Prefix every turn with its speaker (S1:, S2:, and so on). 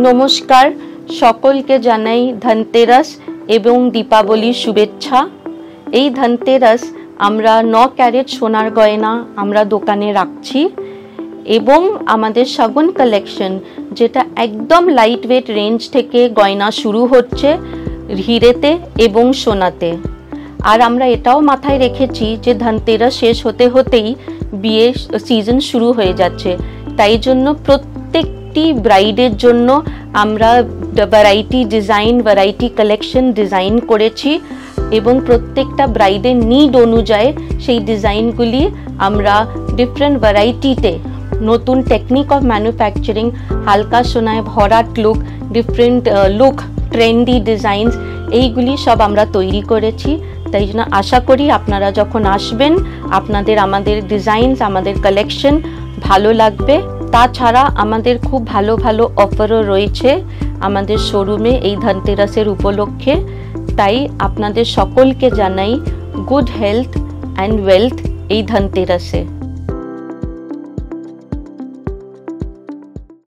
S1: নমস্কার, সকলকে জানাই ধনতেরাস এবং দীপাবলির শুভেচ্ছা। এই ধনতেরাস আমরা 9 ক্যারেট সোনার গয়না আমরা দোকানে রাখছি এবং আমাদের শগুন কালেকশন যেটা একদম লাইট ওয়েট রেঞ্জ থেকে গয়না শুরু হচ্ছে হিরেতে এবং সোনাতে। আর আমরা এটাও মাথায় রেখেছি যে ধনতেরাস শেষ হতে হতেই বিয়ের সিজন শুরু হয়ে যাচ্ছে, তাই জন্য প্রত্যেকটি ব্রাইডের জন্য আমরা variety design variety collection design করেছি এবং প্রত্যেকটা ব্রাইডের নিড অনুযায়ী সেই ডিজাইনগুলি আমরা ডিফারেন্ট ভ্যারাইটিতে নতুন টেকনিক অফ ম্যানুফ্যাকচারিং, হালকা সোনায় ভরাট look, different look, trendy designs, এইগুলি সব আমরা তৈরি করেছি। তাই জন্য আশা করি আপনারা যখন আসবেন আপনাদের আমাদের ডিজাইনস, আমাদের কালেকশন ভালো লাগবে। তাছাড়া আমাদের খুব ভালো ভালো অফারও রয়েছে আমাদের শোরুমে এই ধনতেরাসের উপলক্ষে। তাই আপনাদের সকলকে জানাই গুড হেলথ অ্যান্ড ওয়েলথ এই ধনতেরাসে।